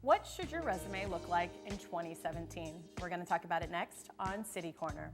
What should your resume look like in 2017? We're going to talk about it next on City Corner.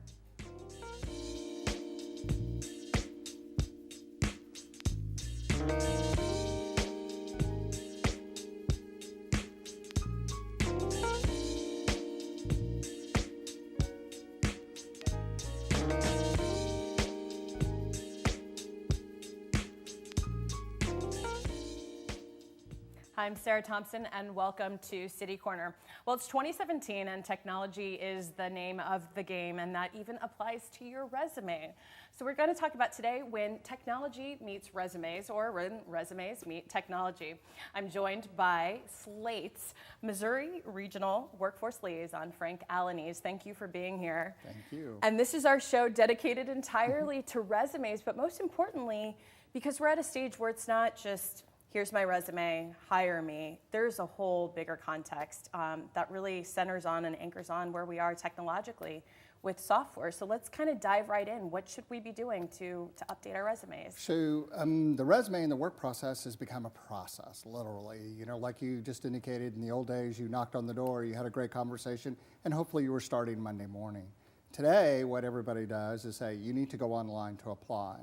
I'm Sarah Thompson, and welcome to City Corner. Well, it's 2017, and technology is the name of the game, and that even applies to your resume. So we're going to talk about today when technology meets resumes, or when resumes meet technology. I'm joined by SLATE's Missouri Regional Workforce Liaison, Frank Alaniz. Thank you for being here. Thank you. And this is our show dedicated entirely to resumes, but most importantly, because we're at a stage where it's not just here's my resume, hire me. There's a whole bigger context that really centers on and anchors on where we are technologically with software. So let's kind of dive right in. What should we be doing to update our resumes? So the resume in the work process has become a process, literally. You know, like you just indicated, in the old days, you knocked on the door, you had a great conversation, and hopefully you were starting Monday morning. Today, what everybody does is say, you need to go online to apply.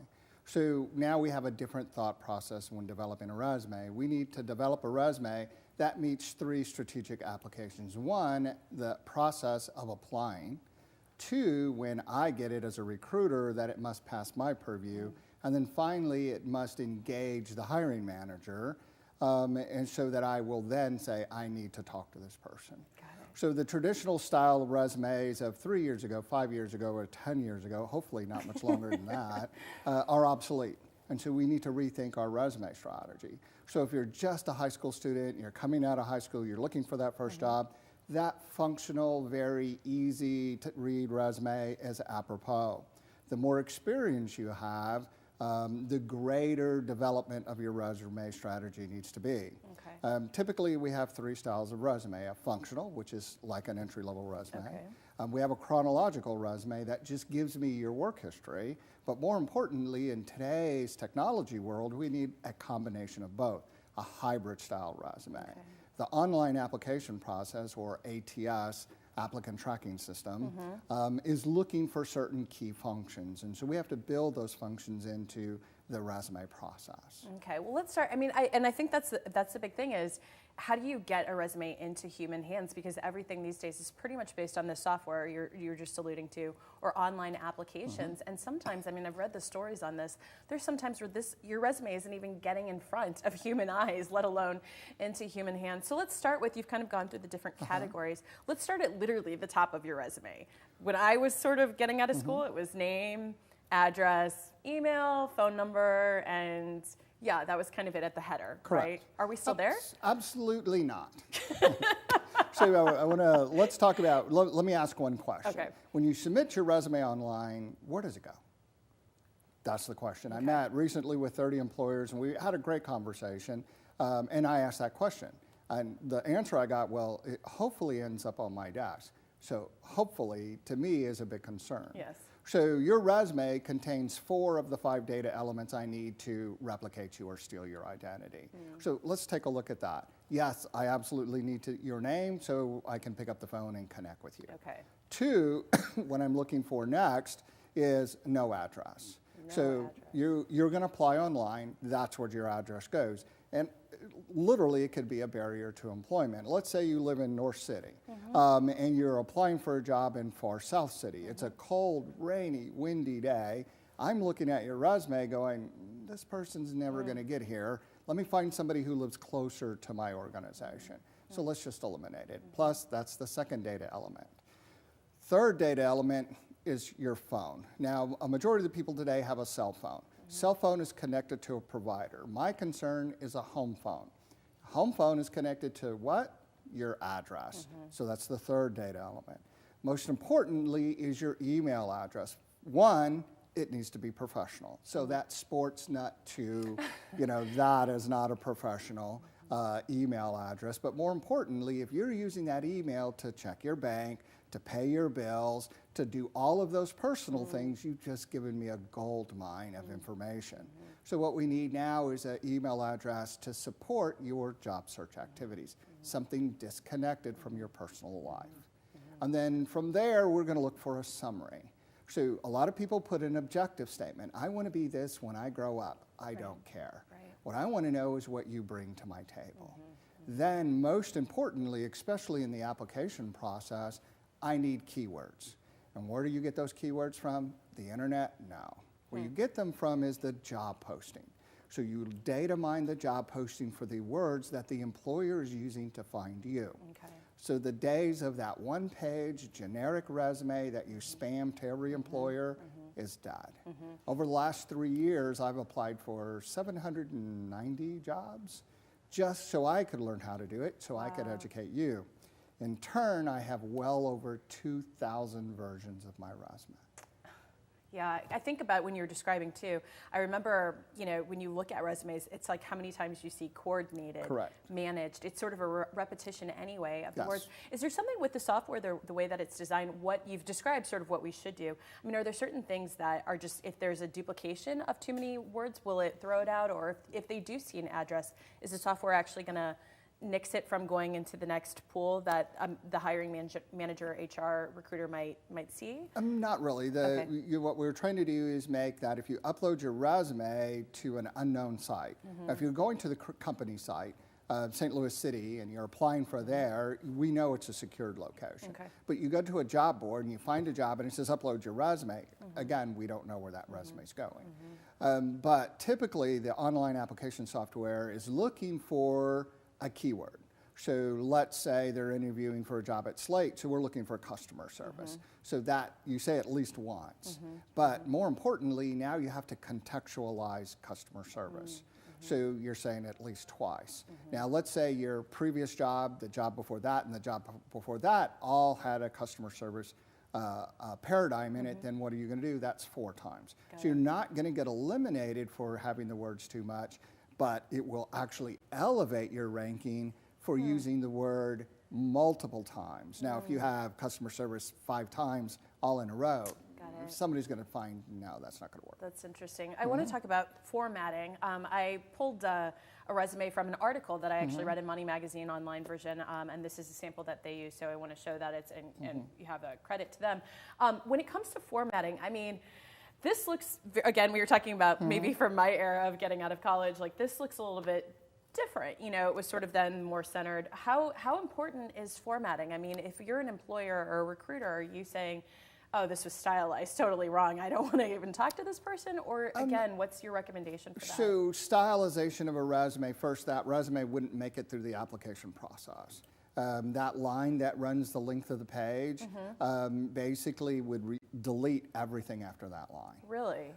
So now we have a different thought process when developing a resume. We need to develop a resume that meets three strategic applications. One, the process of applying. Two, when I get it as a recruiter, that it must pass my purview. And then finally, it must engage the hiring manager, and so that I will then say, I need to talk to this person. So the traditional style of resumes of 3 years ago, 5 years ago, or 10 years ago, hopefully not much longer than that, are obsolete. And so we need to rethink our resume strategy. So if you're just a high school student, you're coming out of high school, you're looking for that first job, that functional, very easy to read resume is apropos. The more experience you have, the greater development of your resume strategy needs to be. Okay. Typically, we have three styles of resume: a functional, which is like an entry-level resume. Okay. We have a chronological resume that just gives me your work history. But more importantly, in today's technology world, we need a combination of both, a hybrid style resume. Okay. The online application process, or ATS, applicant tracking system, is looking for certain key functions. And so we have to build those functions into the resume process. Okay, well, let's start. I mean, I think that's the big thing is, how do you get a resume into human hands? Because everything these days is pretty much based on the software you're just alluding to, or online applications. And sometimes, I mean, I've read the stories on this. There's sometimes where your resume isn't even getting in front of human eyes, let alone into human hands. So let's start with, you've kind of gone through the different categories. Let's start at literally the top of your resume. When I was sort of getting out of school, it was name, address, email, phone number, and yeah, that was kind of it at the header. Correct. Right? Are we still there? Absolutely not. So let's talk about, let me ask one question. Okay. When you submit your resume online, where does it go? That's the question. Okay. I met recently with 30 employers, and we had a great conversation, and I asked that question. And the answer I got, well, it hopefully ends up on my desk. So hopefully, to me, is a big concern. Yes. So your resume contains 4 of the 5 data elements I need to replicate you or steal your identity. So let's take a look at that. Yes, I absolutely need your name so I can pick up the phone and connect with you. Okay. 2, what I'm looking for next is no address. You're going to apply online. That's where your address goes. And literally, it could be a barrier to employment. Let's say you live in North City, and you're applying for a job in far South City. It's a cold, rainy, windy day. I'm looking at your resume going, this person's never going to get here. Let me find somebody who lives closer to my organization. So let's just eliminate it. Plus, that's the second data element. Third data element is your phone. Now, a majority of the people today have a cell phone. Cell phone is connected to a provider. My concern is a home phone. Home phone is connected to what? Your address. So that's the third data element. Most importantly is your email address. One, it needs to be professional. So that sports nut to, that is not a professional email address. But more importantly, if you're using that email to check your bank, to pay your bills, to do all of those personal things, you've just given me a gold mine of information. So what we need now is an email address to support your job search activities. something disconnected from your personal life. And then from there, we're going to look for a summary. So a lot of people put an objective statement. I want to be this when I grow up. I don't care. What I want to know is what you bring to my table. Then, most importantly, especially in the application process, I need keywords. And where do you get those keywords from? The internet? No. Where you get them from is the job posting. So you data mine the job posting for the words that the employer is using to find you. Okay. So the days of that one-page generic resume that you spam to every employer is dead. Over the last 3 years, I've applied for 790 jobs just so I could learn how to do it, so I could educate you. In turn, I have well over 2,000 versions of my resume. Yeah, I think about when you're describing too, I remember, you know, when you look at resumes, it's like how many times you see coordinated, managed. It's sort of a repetition anyway of the words. Is there something with the software, the way that it's designed, what you've described, sort of what we should do? I mean, are there certain things that are just, if there's a duplication of too many words, will it throw it out? Or if they do see an address, is the software actually going to nix it from going into the next pool that the hiring manager, HR, recruiter might see? Not really. What we're trying to do is make that if you upload your resume to an unknown site, if you're going to the company site, St. Louis City, and you're applying for there, we know it's a secured location. But you go to a job board and you find a job and it says upload your resume. Again, we don't know where that resume is going. But typically the online application software is looking for a keyword. So let's say they're interviewing for a job at SLATE, so we're looking for customer service. So that you say at least once. But more importantly, now you have to contextualize customer service. So you're saying at least twice. Now let's say your previous job, the job before that, and the job before that all had a customer service paradigm in it, then what are you going to do? That's 4 times. So you're not going to get eliminated for having the words too much, but it will actually elevate your ranking for using the word multiple times. Now, if you have customer service 5 times all in a row, somebody's going to find, no, that's not going to work. That's interesting. I want to talk about formatting. I pulled a resume from an article that I actually read in Money Magazine online version, and this is a sample that they use, so I want to show that it's, and you have a credit to them. When it comes to formatting, I mean, this looks, again, we were talking about maybe from my era of getting out of college, like this looks a little bit different. You know, it was sort of then more centered. How important is formatting? I mean, if you're an employer or a recruiter, are you saying, oh, this was stylized totally wrong, I don't want to even talk to this person? Or again, what's your recommendation for that? So stylization of a resume, first, that resume wouldn't make it through the application process. That line that runs the length of the page basically would delete everything after that line. Really?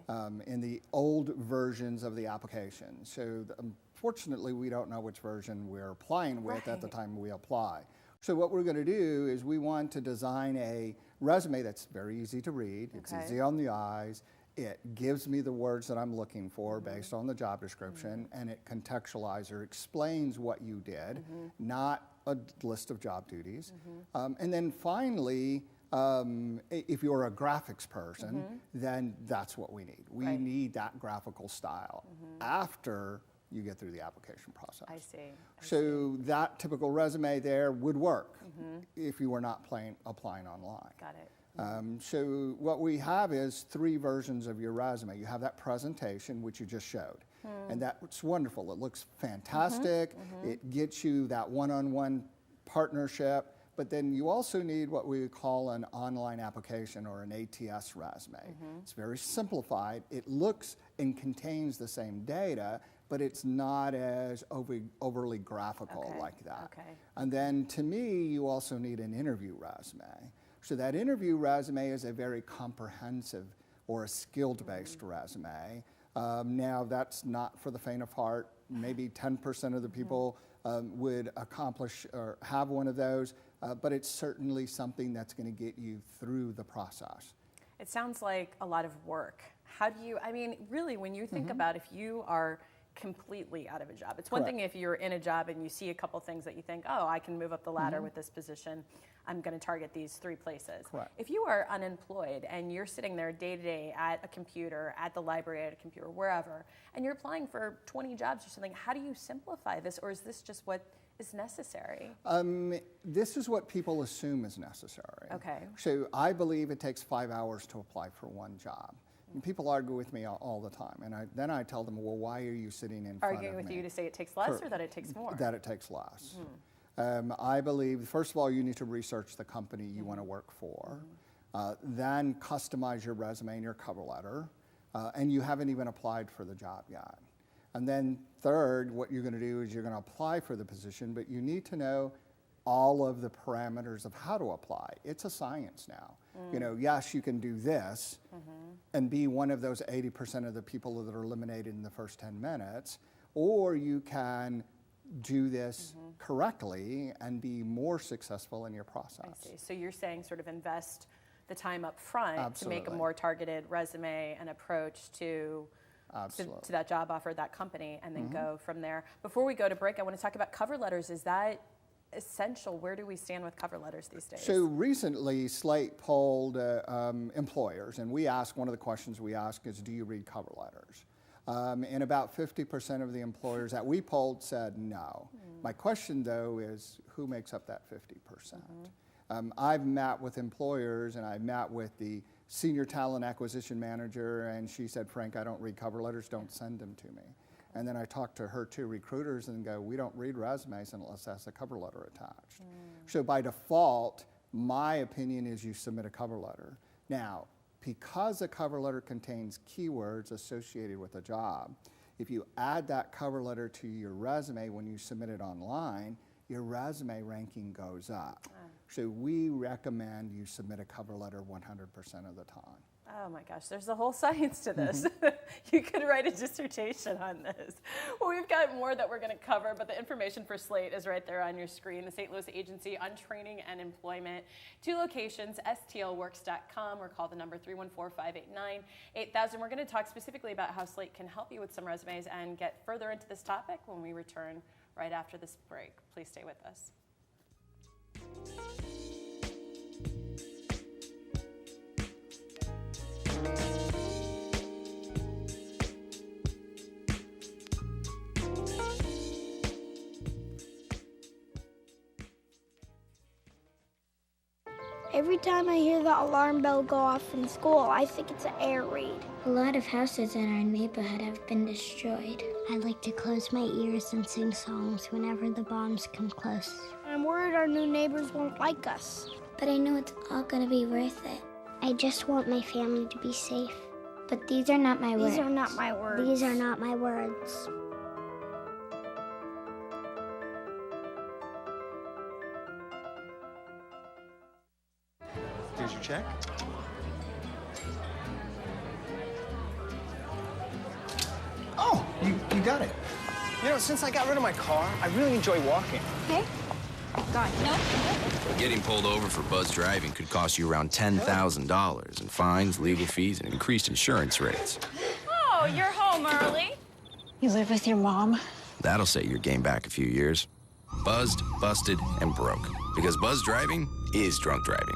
In the old versions of the application. So unfortunately, we don't know which version we're applying with at the time we apply. So what we're going to do is we want to design a resume that's very easy to read. It's easy on the eyes. It gives me the words that I'm looking for based on the job description, and it contextualizes or explains what you did, not a list of job duties. And then finally, if you're a graphics person, then that's what we need. We need that graphical style after you get through the application process. I see. So that typical resume there would work if you were not applying online. Got it. So what we have is 3 versions of your resume. You have that presentation, which you just showed. And that's wonderful. It looks fantastic. It gets you that one-on-one partnership. But then you also need what we call an online application or an ATS resume. It's very simplified. It looks and contains the same data, but it's not as overly graphical like that. And then to me, you also need an interview resume. So that interview resume is a very comprehensive or a skilled-based resume. Now, that's not for the faint of heart. Maybe 10% of the people would accomplish or have one of those, but it's certainly something that's going to get you through the process. It sounds like a lot of work. How do you, I mean, really, when you think about if you are completely out of a job. It's one Correct. thing if you're in a job and you see a couple things that you think, oh, I can move up the ladder with this position. I'm going to target these 3 places. Correct. If you are unemployed and you're sitting there day to day at a computer, at the library, at a computer, wherever, and you're applying for 20 jobs or something, how do you simplify this, or is this just what is necessary? This is what people assume is necessary. Okay. So I believe it takes 5 hours to apply for one job. And people argue with me all the time, and then I tell them, well, why are you sitting in front of me? Arguing with you to say it takes less or that it takes more? That it takes less. I believe, first of all, you need to research the company you want to work for, then customize your resume and your cover letter, and you haven't even applied for the job yet. And then third, what you're going to do is you're going to apply for the position, but you need to know all of the parameters of how to apply. It's a science now. You know, yes, you can do this and be one of those 80% of the people that are eliminated in the first 10 minutes, or you can do this correctly and be more successful in your process. I see. So you're saying sort of invest the time up front to make a Absolutely. more targeted resume and approach to that job offer, that company, and then go from there. Before we go to break, I want to talk about cover letters. Is that essential? Where do we stand with cover letters these days? So recently, SLATE polled employers, and one of the questions we ask is, do you read cover letters? And about 50% of the employers that we polled said no. My question, though, is who makes up that 50%? I've met with employers, and I've met with the senior talent acquisition manager, and she said, Frank, I don't read cover letters, don't send them to me. And then I talked to her 2 recruiters and go, we don't read resumes unless that's a cover letter attached. So by default, my opinion is you submit a cover letter. Now, because a cover letter contains keywords associated with a job, if you add that cover letter to your resume when you submit it online, your resume ranking goes up. So we recommend you submit a cover letter 100% of the time. Oh my gosh, there's a whole science to this. You could write a dissertation on this. Well, we've got more that we're going to cover, but the information for SLATE is right there on your screen. The St. Louis Agency on Training and Employment. 2 locations, stlworks.com, or call the number 314-589-8000. We're going to talk specifically about how SLATE can help you with some resumes and get further into this topic when we return right after this break. Please stay with us. Every time I hear the alarm bell go off in school, I think it's an air raid. A lot of houses in our neighborhood have been destroyed. I like to close my ears and sing songs whenever the bombs come close. I'm worried our new neighbors won't like us. But I know it's all gonna be worth it. I just want my family to be safe. But these are not my words. These are not my words. These are not my words. Here's your check. Oh, you got it. You know, since I got rid of my car, I really enjoy walking. Okay? God, no. Getting pulled over for buzz driving could cost you around $10,000 in fines, legal fees, and increased insurance rates. Oh, you're home early. You live with your mom? That'll set your game back a few years. Buzzed, busted, and broke. Because buzz driving is drunk driving.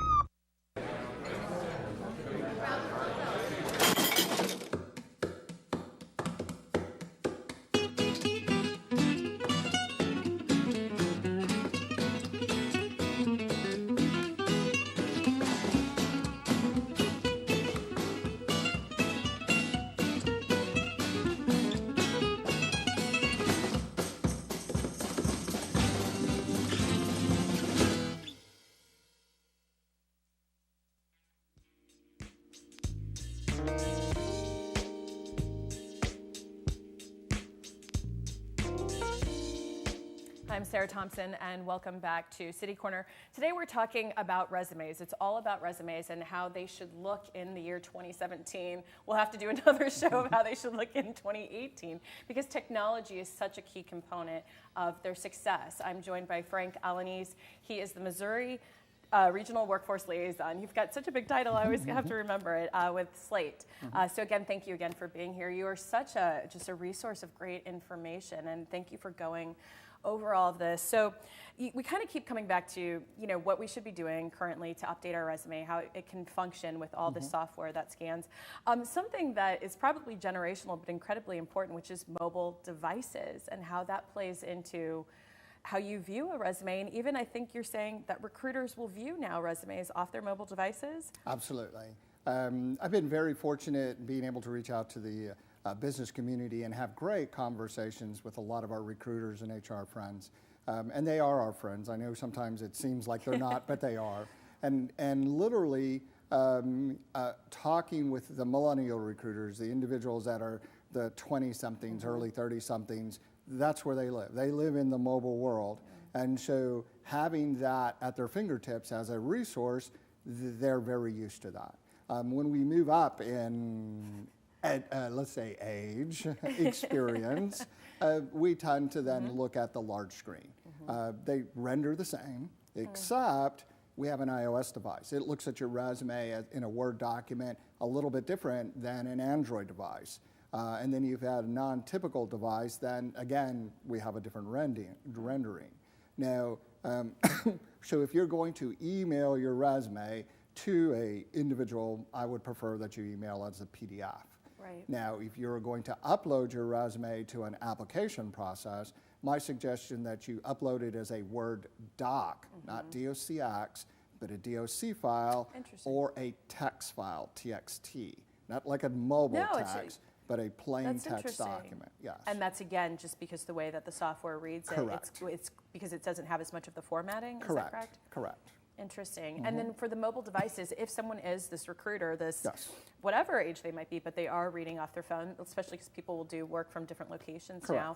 I'm Sarah Thompson, and welcome back to City Corner. Today we're talking about resumes. It's all about resumes and how they should look in the year 2017. We'll have to do another show of how they should look in 2018 because technology is such a key component of their success. I'm joined by Frank Alaniz. He is the Missouri Regional Workforce Liaison. You've got such a big title, I always have to remember it, with SLATE. So again, thank you again for being here. You are such just a resource of great information, and thank you for going over all of this. So we kind of keep coming back to, what we should be doing currently to update our resume, how it can function with all the software that scans. Something that is probably generational but incredibly important, which is mobile devices and how that plays into how you view a resume. And even I think you're saying that recruiters will view now resumes off their mobile devices? Absolutely. I've been very fortunate being able to reach out to the business community and have great conversations with a lot of our recruiters and HR friends. And they are our friends. I know sometimes it seems like they're not, but they are. And literally talking with the millennial recruiters, the individuals that are the 20-somethings, early 30-somethings, that's where they live. They live in the mobile world. And so having that at their fingertips as a resource, they're very used to that. When we move up in let's say age, experience, we tend to then look at the large screen. They render the same, except we have an iOS device. It looks at your resume in a Word document a little bit different than an Android device. And then you've had a non-typical device, then again, we have a different rendering. Now, so if you're going to email your resume to an individual, I would prefer that you email as a PDF. Right. Now, if you're going to upload your resume to an application process, my suggestion that you upload it as a Word doc, not docx, but a doc file or a text file, txt, not like a mobile text, but a plain text document. Yes. And that's again just because the way that the software reads it, it's because it doesn't have as much of the formatting. Is that correct? Correct. Interesting. And then for the mobile devices, if someone is this recruiter, whatever age they might be, but they are reading off their phone, especially because people will do work from different locations now.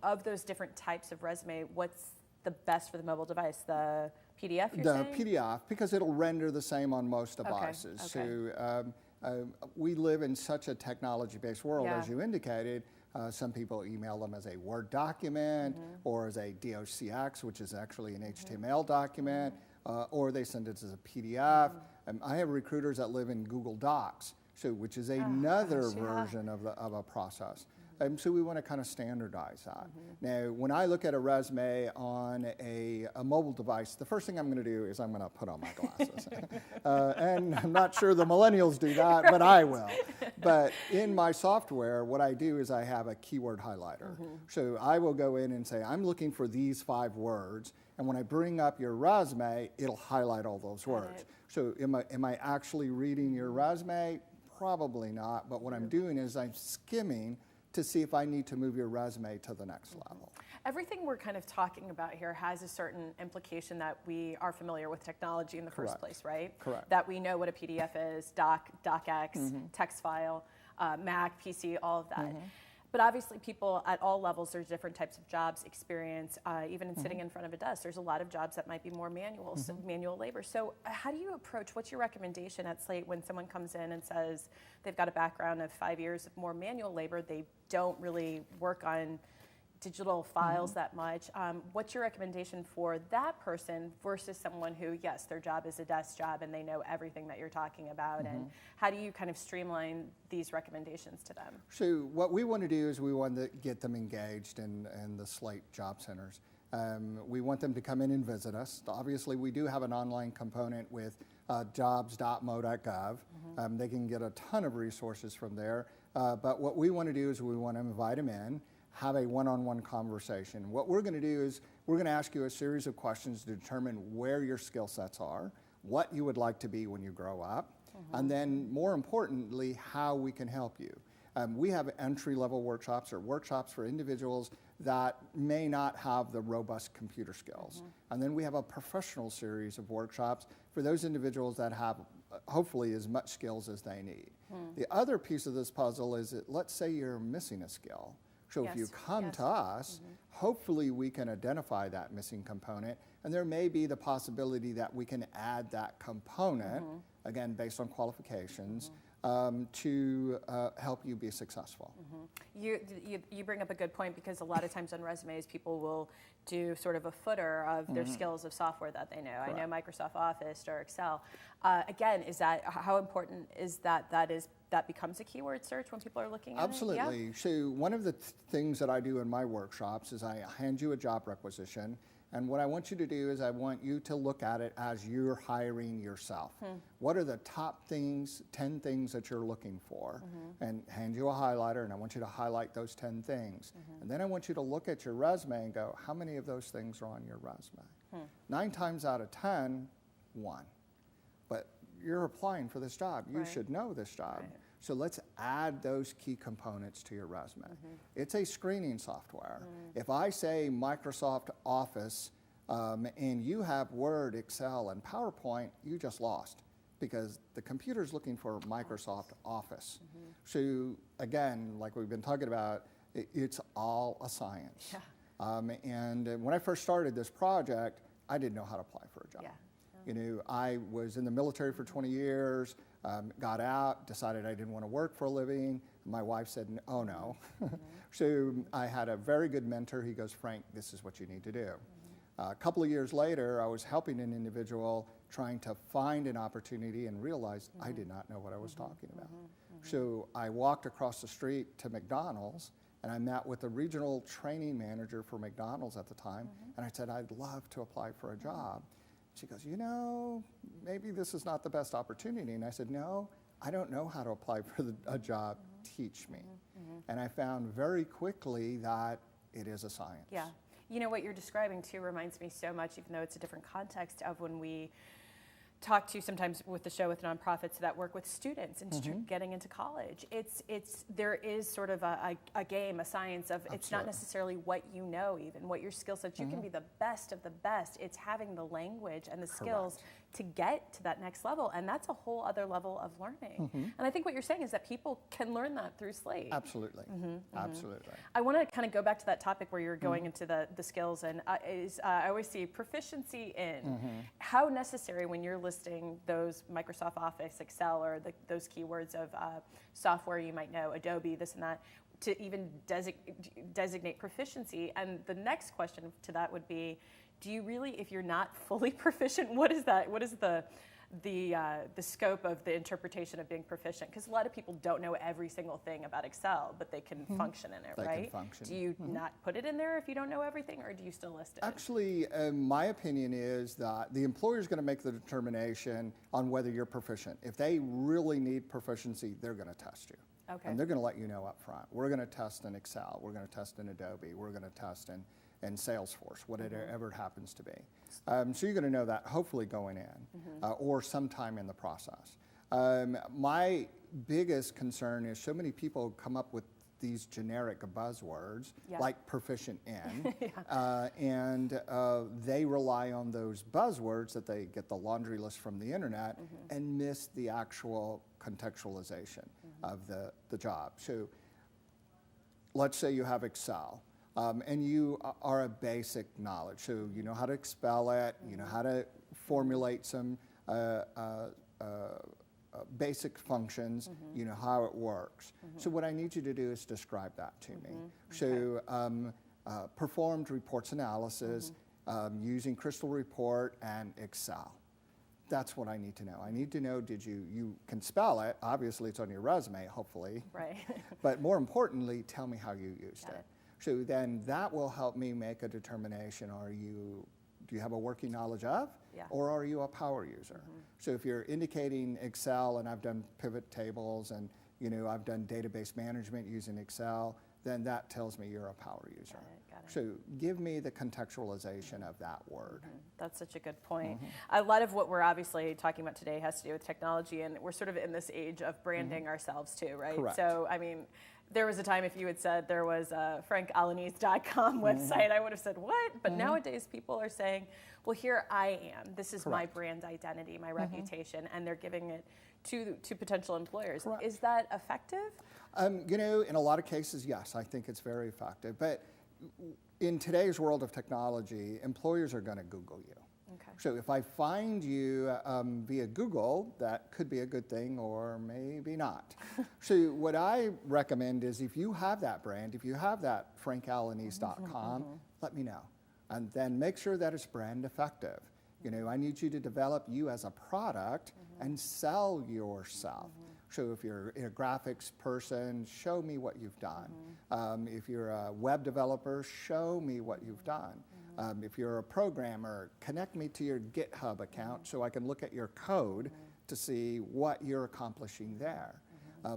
Of those different types of resume, what's the best for the mobile device? The PDF, you're saying? The PDF, because it'll render the same on most devices. So we live in such a technology-based world, as you indicated. Some people email them as a Word document or as a docx, which is actually an HTML document. Or they send it as a PDF. I have recruiters that live in Google Docs, which is another version of a process. So we want to kind of standardize that. Now, when I look at a resume on a mobile device, the first thing I'm going to do is I'm going to put on my glasses. And I'm not sure the millennials do that, but I will. But in my software, what I do is I have a keyword highlighter. So I will go in and say, I'm looking for these 5 words. And when I bring up your resume, it'll highlight all those words. So am I actually reading your resume? Probably not. But what I'm doing is I'm skimming to see if I need to move your resume to the next level. Everything we're kind of talking about here has a certain implication that we are familiar with technology in the first place, right? Correct. That we know what a PDF is, docx, text file, Mac, PC, all of that. But obviously people at all levels, there's different types of jobs, experience, even in sitting in front of a desk. There's a lot of jobs that might be more manual, manual labor. So how do you approach, what's your recommendation at SLATE when someone comes in and says they've got a background of 5 years of more manual labor, they don't really work on digital files that much. What's your recommendation for that person versus someone who, yes, their job is a desk job and they know everything that you're talking about? And how do you kind of streamline these recommendations to them? So what we want to do is we want to get them engaged in the SLATE job centers. We want them to come in and visit us. Obviously, we do have an online component with jobs.mo.gov. They can get a ton of resources from there. But what we want to do is we want to invite them in, have a one-on-one conversation. What we're going to do is we're going to ask you a series of questions to determine where your skill sets are, what you would like to be when you grow up, and then more importantly, how we can help you. We have entry-level workshops or workshops for individuals that may not have the robust computer skills. And then we have a professional series of workshops for those individuals that have hopefully as much skills as they need. The other piece of this puzzle is that let's say you're missing a skill. So if you come to us, hopefully we can identify that missing component, and there may be the possibility that we can add that component, again, based on qualifications, to help you be successful. You bring up a good point, because a lot of times on resumes people will do sort of a footer of their skills of software that they know. Correct. I know Microsoft Office or Excel. Again, is that how important is that that becomes a keyword search when people are looking at Absolutely. it? Yeah. So one of the things that I do in my workshops is I hand you a job requisition, and what I want you to do is I want you to look at it as you're hiring yourself. What are the top things, 10 things that you're looking for? And hand you a highlighter, and I want you to highlight those 10 things. And then I want you to look at your resume and go, how many of those things are on your resume? 9 times out of 10, 1. But you're applying for this job. You should know this job. Right. So let's add those key components to your resume. It's a screening software. If I say Microsoft Office and you have Word, Excel, and PowerPoint, you just lost, because the computer's looking for Microsoft Office. So again, like we've been talking about, it's all a science. Yeah. And when I first started this project, I didn't know how to apply for a job. Yeah. You know, I was in the military for 20 years, got out, decided I didn't want to work for a living. My wife said, oh no. So I had a very good mentor. He goes, Frank, this is what you need to do. A couple of years later, I was helping an individual trying to find an opportunity and realized I did not know what I was talking about. So I walked across the street to McDonald's, and I met with the regional training manager for McDonald's at the time, and I said, I'd love to apply for a job. She goes, you know, maybe this is not the best opportunity. And I said, no, I don't know how to apply for a job. Teach me. And I found very quickly that it is a science. Yeah. You know, what you're describing too reminds me so much, even though it's a different context, of when we talk to sometimes with the show with nonprofits that work with students and getting into college. There is sort of a game, a science of, it's not necessarily what you know, even what your skill sets. You can be the best of the best. It's having the language and the skills to get to that next level, and that's a whole other level of learning. And I think what you're saying is that people can learn that through SLATE. Absolutely. Absolutely. I want to kind of go back to that topic where you're going into the skills, and I always see proficiency in. How necessary, when you're listing those Microsoft Office, Excel, or those keywords of software you might know, Adobe, this and that, to even designate proficiency? And the next question to that would be, do you really, if you're not fully proficient, what is that? What is the scope of the interpretation of being proficient? Because a lot of people don't know every single thing about Excel, but they can function in it, right? They can function. Do you not put it in there if you don't know everything, or do you still list it? Actually, my opinion is that the employer is going to make the determination on whether you're proficient. If they really need proficiency, they're going to test you. Okay. And they're going to let you know up front. We're going to test in Excel. We're going to test in Adobe. We're going to test in Salesforce, whatever it happens to be. So you're going to know that hopefully going in or sometime in the process. My biggest concern is so many people come up with these generic buzzwords like proficient in, and they rely on those buzzwords that they get the laundry list from the internet and miss the actual contextualization of the job. So let's say you have Excel. And you are a basic knowledge, so you know how to spell it, you know how to formulate some basic functions, you know how it works. So what I need you to do is describe that to me. So performed reports analysis using Crystal Report and Excel. That's what I need to know. I need to know, did you can spell it, obviously it's on your resume, hopefully. Right. But more importantly, tell me how you used it. So then that will help me make a determination. Do you have a working knowledge of, or are you a power user? So if you're indicating Excel, and I've done pivot tables, and I've done database management using Excel, then that tells me you're a power user. Got it. So give me the contextualization of that word. That's such a good point. A lot of what we're obviously talking about today has to do with technology, and we're sort of in this age of branding ourselves too, right? Correct. So, I mean, there was a time if you had said there was a frankAlaniz.com website, I would have said, what? But nowadays people are saying, well, here I am. This is my brand identity, my reputation, and they're giving it to potential employers. Correct. Is that effective? In a lot of cases, yes, I think it's very effective. But in today's world of technology, employers are going to Google you. Okay. So if I find you via Google, that could be a good thing or maybe not. So what I recommend is if you have that brand, if you have that frankalaniz.com, let me know. And then make sure that it's brand effective. You know, I need you to develop you as a product and sell yourself. So if you're a graphics person, show me what you've done. If you're a web developer, show me what you've done. If you're a programmer, connect me to your GitHub account so I can look at your code to see what you're accomplishing there.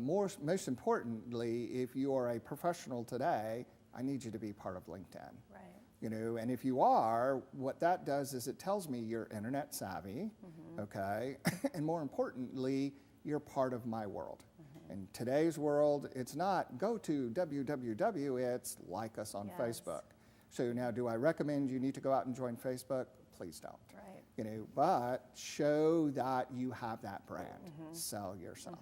Most importantly, if you are a professional today, I need you to be part of LinkedIn. Right. You know, and if you are, what that does is it tells me you're internet savvy, okay, and more importantly, you're part of my world. In today's world, it's not go to www, it's like us on Facebook. So now, do I recommend you need to go out and join Facebook? Please don't. Right. You know, but show that you have that brand. Sell yourself.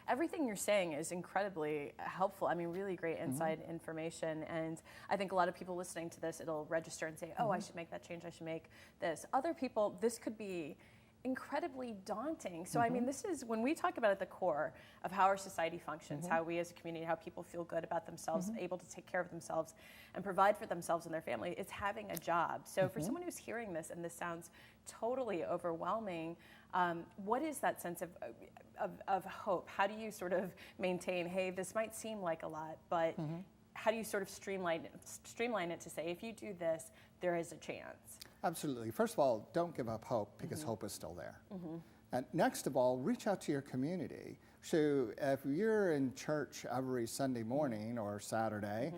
Everything you're saying is incredibly helpful. I mean, really great inside information. And I think a lot of people listening to this, it'll register and say, oh, I should make that change. I should make this. Other people, this could be incredibly daunting. So, I mean, this is when we talk about at the core of how our society functions, how we as a community, how people feel good about themselves, able to take care of themselves and provide for themselves and their family, it's having a job. So for someone who's hearing this, and this sounds totally overwhelming, what is that sense of hope? How do you sort of maintain, hey, this might seem like a lot, but how do you sort of streamline it to say, if you do this, there is a chance? Absolutely. First of all, don't give up hope because hope is still there. And next of all, reach out to your community. So if you're in church every Sunday morning or Saturday,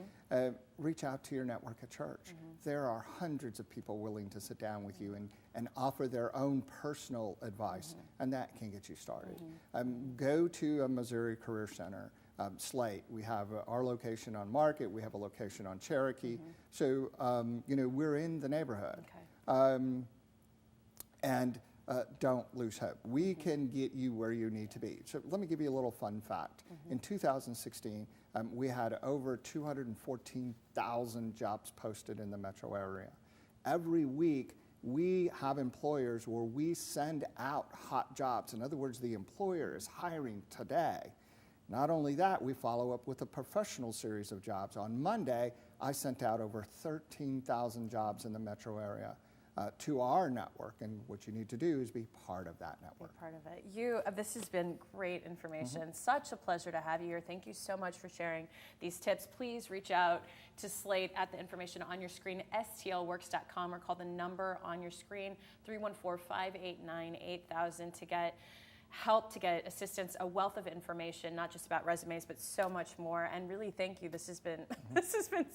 reach out to your network at church. There are hundreds of people willing to sit down with you and offer their own personal advice, and that can get you started. Go to a Missouri Career Center. SLATE, we have our location on Market, we have a location on Cherokee. So, you know, we're in the neighborhood. And don't lose hope. We can get you where you need to be. So let me give you a little fun fact. In 2016, we had over 214,000 jobs posted in the metro area. Every week, we have employers where we send out hot jobs. In other words, the employer is hiring today. Not only that, we follow up with a professional series of jobs. On Monday, I sent out over 13,000 jobs in the metro area to our network, and what you need to do is be part of that network. Be part of it. This has been great information. Such a pleasure to have you here. Thank you so much for sharing these tips. Please reach out to SLATE at the information on your screen, stlworks.com, or call the number on your screen, 314-589-8000, to get help, to get assistance, a wealth of information, not just about resumes, but so much more. And really, thank you. This has been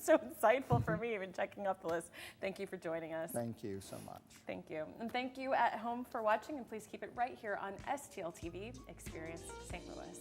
so insightful for me, even checking off the list. Thank you for joining us. Thank you so much. Thank you. And thank you at home for watching, and please keep it right here on STL TV, Experience St. Louis.